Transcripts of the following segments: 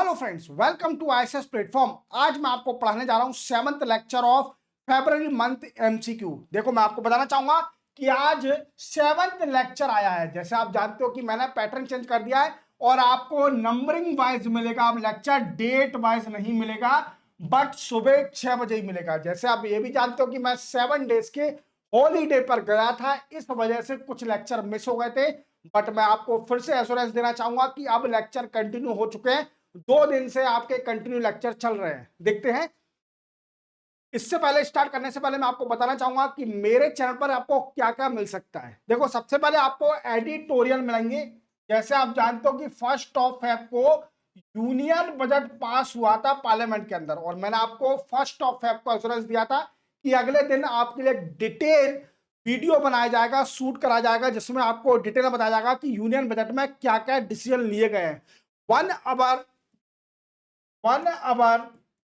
Hello friends, welcome to ISS platform. आज मैं आपको पढ़ाने जा रहा हूं 7th लेक्चर ऑफ फरवरी मंथ एमसीक्यू। देखो, मैं आपको बताना चाहूंगा कि आज 7th लेक्चर आया है। जैसे आप जानते हो कि मैंने पैटर्न चेंज कर दिया है और आपको नंबरिंग वाइज मिलेगा। अब लेक्चर डेट वाइज नहीं मिलेगा, बट सुबह 6 बजे ही मिलेगा। जैसे आप ये भी जानते हो कि मैं 7 डेज के हॉलीडे पर गया था, इस वजह से कुछ लेक्चर मिस हो गए थे। बट मैं आपको फिर से एश्योरेंस देना चाहूंगा कि अब लेक्चर कंटिन्यू हो चुके हैं। 2 दिन से आपके कंटिन्यू लेक्चर चल रहे हैं। देखते हैं। इससे पहले स्टार्ट करने से पहले मैं आपको बताना चाहूंगा कि मेरे चैनल पर आपको क्या क्या मिल सकता है। देखो, सबसे पहले आपको एडिटोरियल मिलेंगे। जैसे आप जानते हो कि 1 फेब को यूनियन बजट पास हुआ था पार्लियामेंट के अंदर, और मैंने आपको 1 फेब को एश्योरेंस दिया था कि अगले दिन आपके लिए डिटेल वीडियो बनाया जाएगा, शूट करा जाएगा, जिसमें आपको डिटेल में बताया जाएगा कि यूनियन बजट में क्या क्या डिसीजन लिए गए हैं। 1 आवर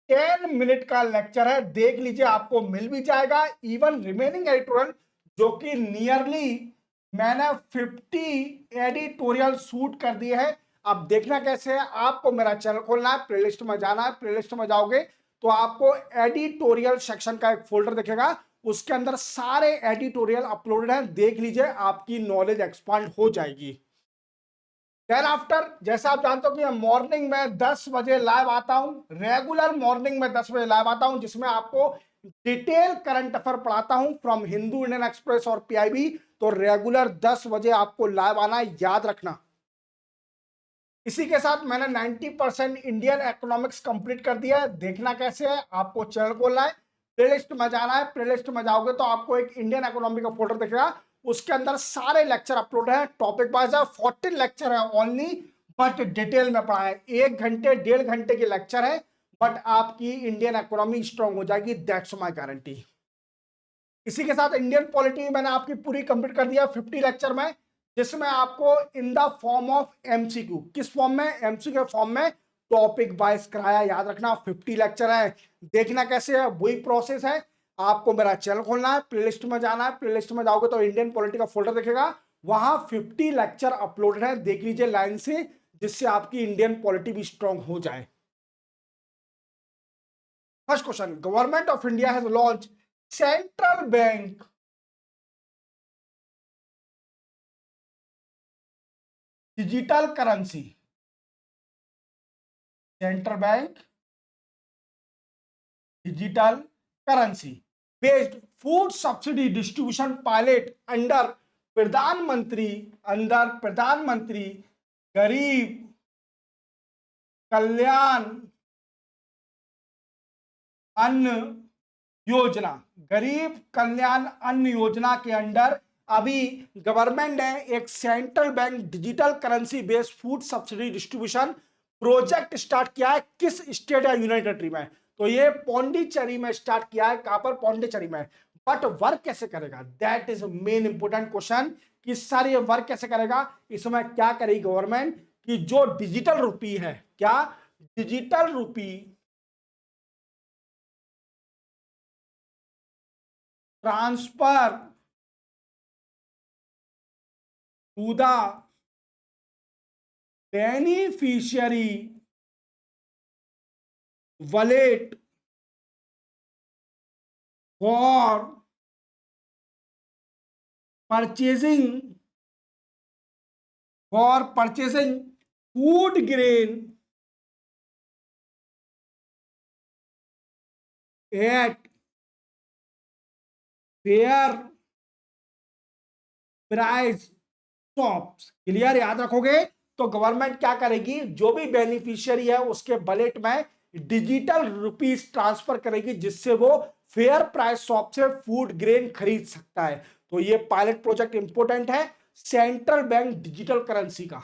10 मिनट का लेक्चर है, देख लीजिए, आपको मिल भी जाएगा। इवन रिमेनिंग एडिटोरियल, जो कि नियरली मैंने 50 एडिटोरियल शूट कर दिए हैं। अब देखना कैसे है, आपको मेरा चैनल खोलना है, प्लेलिस्ट में जाना है। प्लेलिस्ट में जाओगे तो आपको एडिटोरियल सेक्शन का एक फोल्डर दिखेगा, उसके अंदर सारे एडिटोरियल अपलोडेड हैं। देख लीजिए, आपकी नॉलेज एक्सपांड हो जाएगी। देन आफ्टर, जैसा आप जानते हो कि मैं मॉर्निंग में 10 बजे लाइव आता हूं, रेगुलर मॉर्निंग में 10 बजे लाइव आता हूं, जिसमें आपको डिटेल करंट अफेयर पढ़ाता हूं फ्रॉम हिंदू, इंडियन एक्सप्रेस और पीआईबी। तो रेगुलर 10 बजे आपको लाइव आना है, याद रखना। इसी के साथ मैंने 90% इंडियन इकोनॉमिक्स कंप्लीट कर दिया है। देखना कैसे है, आपको चैनल खोलना है, प्लेलिस्ट में जाना है। प्लेलिस्ट में जाओगे तो आपको एक इंडियन इकोनॉमी का फोल्डर दिखेगा, उसके अंदर सारे लेक्चर अपलोड है। टॉपिक वाइज है, 14 लेक्चर है ओनली, बट डिटेल में पढ़ा है। 1 घंटे 1.5 घंटे के लेक्चर है, बट आपकी इंडियन इकोनॉमी स्ट्रांग हो जाएगी, दैट्स माय गारंटी। इसी के साथ इंडियन पॉलिटी मैंने आपकी पूरी कंप्लीट कर दिया 50 लेक्चर में, जिसमें आपको in the form of MCQ, किस फॉर्म में, एमसीक्यू के फॉर्म में टॉपिक वाइज कराया। याद रखना, 50 लेक्चर है। देखना कैसे है, वही प्रोसेस है। आपको मेरा चैनल खोलना है, प्लेलिस्ट में जाना है। प्लेलिस्ट में जाओगे तो इंडियन पॉलिटी का फोल्डर दिखेगा, वहां 50 लेक्चर अपलोडेड है। देख लीजिए लाइन से, जिससे आपकी इंडियन पॉलिटी भी स्ट्रांग हो जाए। First question, government of India has launch central bank digital currency. Central bank digital currency based food subsidy distribution pilot under प्रधानमंत्री गरीब कल्याण अन्न योजना। गरीब कल्याण अन्न योजना के अंडर अभी गवर्नमेंट ने एक central bank digital currency based food subsidy distribution project start किया है। किस स्टेट या यूनाइटेड टेरिटरी में? तो ये पौंडीचेरी में स्टार्ट किया है। कहां पर? पौंडीचेरी में। बट वर्क कैसे करेगा, that is main important question, कि सर ये वर्क कैसे करेगा। इसमें क्या करेगी गवर्नमेंट, कि जो डिजिटल रुपी है, क्या digital rupee transfer to the beneficiary wallet for purchasing food grain at fair price shops. Clear? याद रखोगे तो गवर्नमेंट क्या करेगी, जो भी बेनिफिशियरी है उसके वॉलेट में डिजिटल रुपीस ट्रांसफर करेगी, जिससे वो फेयर प्राइस शॉप से फूड ग्रेन खरीद सकता है। तो ये पायलट प्रोजेक्ट इंपोर्टेंट है सेंट्रल बैंक डिजिटल करेंसी का।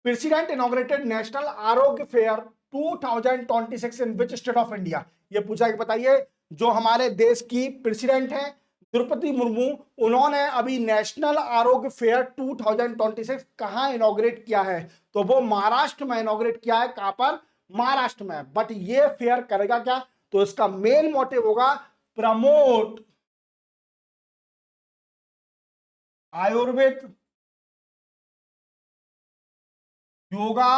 प्रेसिडेंट इनॉग्रेटेड नेशनल आरोग्य fair 2026 in which state of India? ये पूछा कि बताइए, जो हमारे देश की प्रेसिडेंट है द्रौपदी मुर्मू, उन्होंने अभी नेशनल आरोग्य फेयर 2026 कहां इनॉग्रेट किया है? तो वो महाराष्ट्र में इनॉग्रेट किया है। कहां पर? महाराष्ट्र में। बट ये फेयर करेगा क्या? तो इसका मेन मोटिव होगा promote Ayurveda yoga,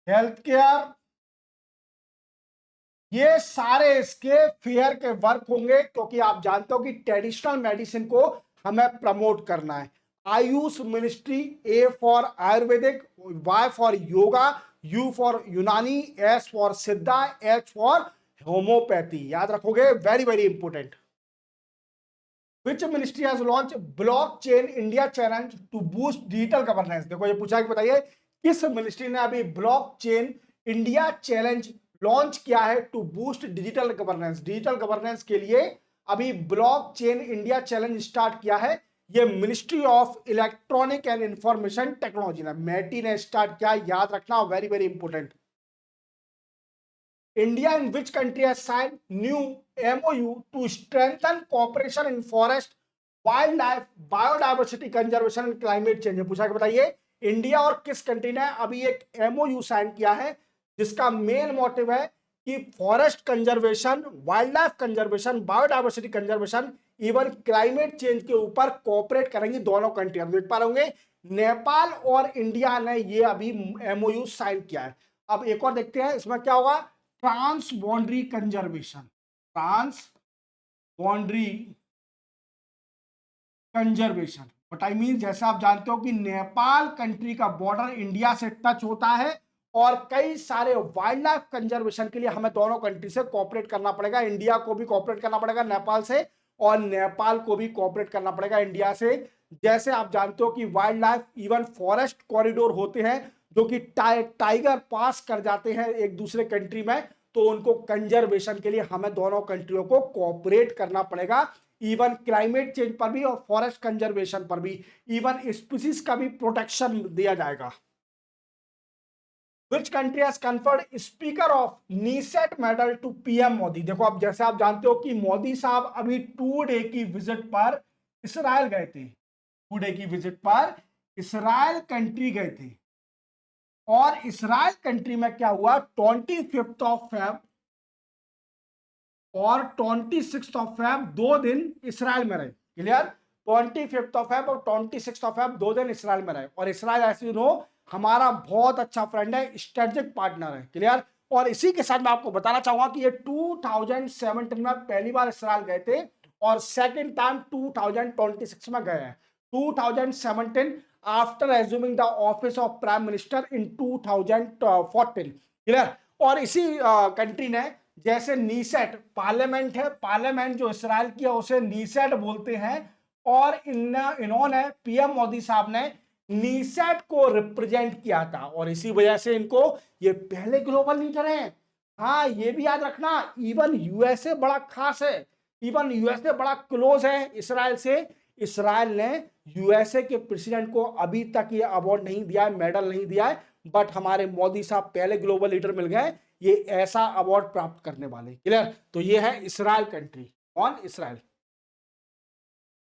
health care, ये सारे इसके फेयर के वर्क होंगे, क्योंकि आप जानते हो कि ट्रेडिशनल मेडिसिन को हमें प्रमोट करना है। AYUSH ministry, A for Ayurvedic, Y for yoga, U for Unani, S for Siddha, H for homeopathy. याद रखोगे, very very important. Which ministry has launch blockchain India challenge to boost digital governance. देखो ये पूछा कि बताइए किस मिनिस्ट्री ने अभी ब्लॉकचेन इंडिया चैलेंज लॉन्च किया है to boost digital governance. Digital governance के लिए अभी ब्लॉकचेन इंडिया चैलेंज स्टार्ट किया है। ये ministry of electronic and information technology ने, मैटी ने स्टार्ट किया। याद रखना, very very important. India and which country has signed new MOU to strengthen cooperation in forest, wildlife, biodiversity conservation and climate change? पूछा कि बताइए इंडिया और किस कंट्री ने अभी एक MOU साइन किया है जिसका मेन मोटिव है कि forest conservation, wild life conservation, biodiversity conservation, even climate change के ऊपर कोऑपरेट करेंगी दोनों कंट्री। आप देख पा रहे होंगे नेपाल और इंडिया ने ये अभी MOU साइन किया है। अब एक और देखते हैं इसमें क्या होगा। Trans boundary conservation, trans boundary conservation what I mean, जैसे आप जानते हो कि नेपाल कंट्री का बॉर्डर इंडिया से टच होता है और कई सारे वाइल्ड लाइफ कंजर्वेशन के लिए हमें दोनों कंट्री से कोऑपरेट करना पड़ेगा। इंडिया को भी कोऑपरेट करना पड़ेगा नेपाल से, और नेपाल को भी कोऑपरेट करना पड़ेगा इंडिया से। जैसे आप जानते हो कि wild life even forest corridor होते हैं जो कि टाइगर पास कर जाते हैं एक दूसरे कंट्री में, तो उनको कंजर्वेशन के लिए हमें दोनों कंट्रियों को कोऑपरेट करना पड़ेगा। इवन क्लाइमेट चेंज पर भी और फॉरेस्ट कंजर्वेशन पर भी, इवन स्पीसीज का भी प्रोटेक्शन दिया जाएगा। Which country has conferred speaker of Knesset medal to PM Modi. देखो अब जैसे आप जानते हो कि मोदी साहब अभी 2 डे की विजिट पर इसराइल गए थे। 2 डे की विजिट पर इसराइल कंट्री गए थे, और इसराइल कंट्री में क्या हुआ, 25 ऑफ फेब और 26 ऑफ फेब 2 दिन इसराइल में रहे। क्लियर, 25 ऑफ फेब और 26 ऑफ फेब 2 दिन इसराइल में रहे। और इसराइल ऐसे हमारा बहुत अच्छा फ्रेंड है, स्ट्रेटेजिक पार्टनर है। क्लियर, और इसी के साथ मैं आपको बताना चाहूंगा कि ये 2017 में पहली बार इसराइल गए थे और सेकंड टाइम 2026 में गए हैं। 2017 after assuming the office of prime minister in 2014। Clear, और इसी कंट्री ने जैसे नीसेट पार्लियामेंट है, पार्लियामेंट जो इसराइल की है उसे नीसेट बोलते हैं, और इन्होंने पीएम मोदी साहब ने नीसेट को रिप्रेजेंट किया था, और इसी वजह से इनको ये पहले ग्लोबल लीडर हैं। हाँ ये भी याद रखना, इवन यूएसए बड़ा खास है, इवन यूएसए बड़ा क्लोज है इसराइल से। इसराइल ने यूएसए के प्रेसिडेंट को अभी तक ये अवार्ड नहीं दिया है, मेडल नहीं दिया है, बट हमारे मोदी साहब पहले ग्लोबल लीडर मिल गए ये ऐसा अवार्ड प्राप्त करने वाले। क्लियर, तो ये है इसराइल कंट्री। कौन, Israel.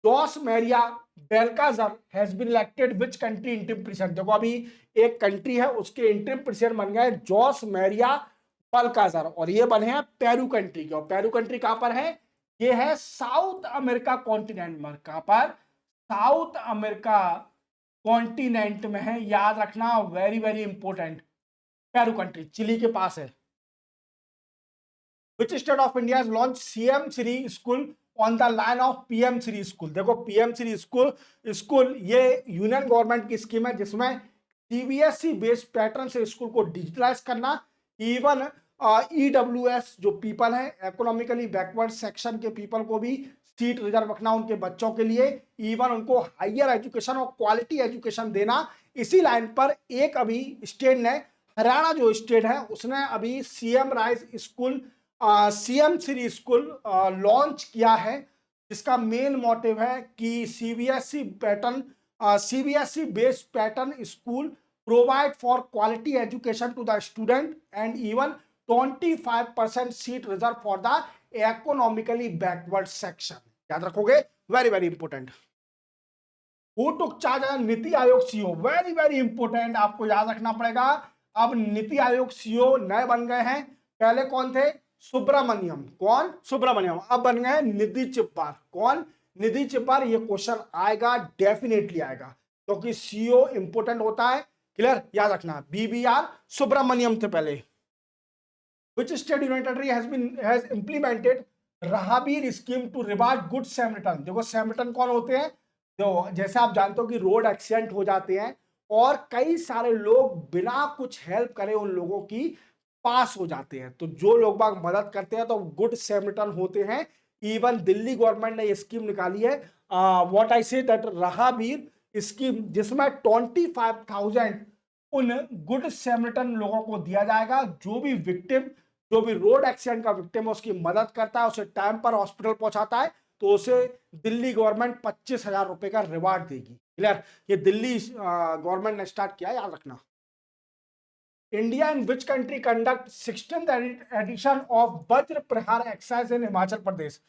Jose Maria Balcazar has been elected which country interim president. देखो अभी एक कंट्री है उसके इंटरिम प्रेसिडेंट बन गए जोस मेरिया बेल्काजर, और ये बने हैं पेरू कंट्री के। और पेरू कंट्री कहां पर है, ये है साउथ अमेरिका कॉन्टिनेंट में। कहां पर, साउथ अमेरिका कॉन्टिनेंट में है। याद रखना, very very important. Peru country chilli के पास है। Which state of India has launched CM Shri school on the line of PM Shri school. देखो पीएम श्री स्कूल ये यूनियन गवर्नमेंट की स्कीम है जिसमें सीबीएसई बेस्ड पैटर्न से स्कूल को डिजिटलाइज करना, इवन ईडब्ल्यूएस जो पीपल है, इकोनॉमिकली बैकवर्ड सेक्शन के पीपल को भी सीट रिजर्व रखना उनके बच्चों के लिए, इवन उनको हायर एजुकेशन और क्वालिटी एजुकेशन देना। इसी लाइन पर एक अभी स्टेट ने, हरियाणा जो स्टेट है उसने अभी CM rise school, CM Shri school launch किया है, जिसका मेन मोटिव है कि CBSE pattern, CBSE based pattern school provide for quality education to the student and even 25% seat reserve for the economically backward section. याद रखोगे, very very important. Who took charge as NITI Aayog CEO, very very important, आपको याद रखना पड़ेगा। अब नीति Aayog CEO नए बन गए हैं, पहले कौन थे, सुब्रमण्यम। कौन, सुब्रमण्यम। अब बन गए निधि चिब्बार। कौन, निधि चिब्बार। ये क्वेश्चन आएगा, डेफिनेटली आएगा। क्योंकि सीईओ इंपोर्टेंट होता है। क्लियर, याद रखना। बीबीआर सुब्रमण्यम थे पहले। Which state union territory has implemented राहाबीर scheme to reward good Samaritan? देखो सैमरिटन कौन होते हैं? जो जैसे आप जानते हो कि रोड एक्सीडेंट हो जाते हैं और कई सारे लोग बिना कुछ हेल्प करे उन लोगों की पास हो जाते हैं, तो जो लोग बाग मदद करते हैं तो गुड सैमरिटन होते हैं। इवन दिल्ली गवर्नमेंट ने ये स्कीम निकाली है, what I say that राहाबीर scheme, जिसमें 25,000 उन गुड सैमरिटन लोगों को दिया जाएगा जो भी विक्टिम, जो भी रोड एक्सीडेंट का विक्टिम है उसकी मदद करता है, उसे टाइम पर हॉस्पिटल पहुंचाता है, तो उसे दिल्ली गवर्नमेंट 25,000 रुपए का रिवार्ड देगी। क्लियर, ये दिल्ली गवर्नमेंट ने स्टार्ट किया, याद रखना। India in which country conduct 16th edition of Vajra Prahar exercise in Himachal Pradesh?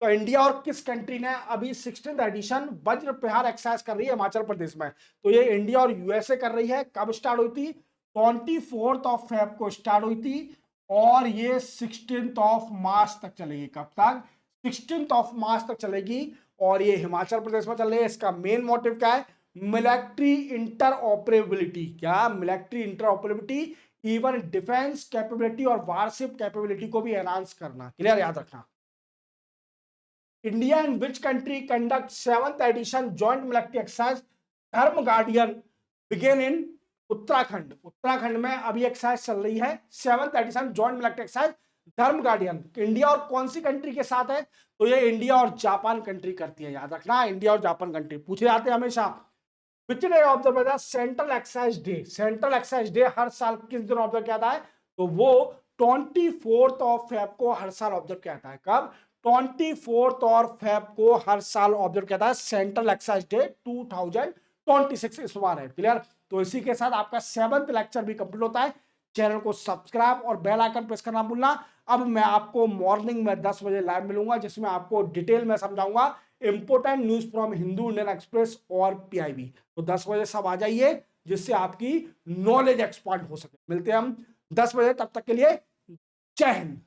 तो इंडिया और किस कंट्री ने अभी 16th एडिशन वज्र प्रहार एक्सरसाइज कर रही है हिमाचल प्रदेश में? तो ये इंडिया और यूएसए कर रही है। कब स्टार्ट हुई थी? 24 फेब को स्टार्ट हुई थी और ये 16 मार्च तक चलेगी। कब तक? 16 मार्च तक चलेगी और ये हिमाचल प्रदेश में चल रही है। इसका मेन मोटिव क्या है? Military interoperability. क्या? Military interoperability, even defence capability और वारशिप कैपेबिलिटी को भी एनहांस करना। क्लियर, याद रखना। India in which country conduct 7th edition joint military exercise Dharma Guardian began in Uttarakhand? Uttarakhand में अभी एक्सरसाइज चल रही है 7th edition joint military exercise Dharma Guardian. India और कौन सी कंट्री के साथ है? तो ये इंडिया और जापान कंट्री करती है, याद रखना। इंडिया और जापान कंट्री पूछे जाते हैं हमेशा। Which day observe the central exercise day? Central exercise day हर साल किस दिन ऑब्जर्व किया जाता है? तो वो 24 फेब को हर साल ऑब्जर्व किया जाता है। कब? 24 फेब को हर साल ऑब्जर्व किया जाता है। सेंट्रल एक्सरसाइज डे 2026 इस बार है। क्लियर, तो इसी के साथ आपका 7th लेक्चर भी कंप्लीट होता है। चैनल को सब्सक्राइब और बेल आइकन प्रेस करना भूलना। अब मैं आपको मॉर्निंग में 10 बजे लाइव मिलूंगा, जिसमें आपको डिटेल में समझाऊंगा important news from Hindu, Indian express और पीआईबी। तो 10 बजे सब आ जाइए, जिससे आपकी नॉलेज एक्सपांड हो सके। मिलते हैं हम 10 बजे, तब तक के लिए जय हिंद।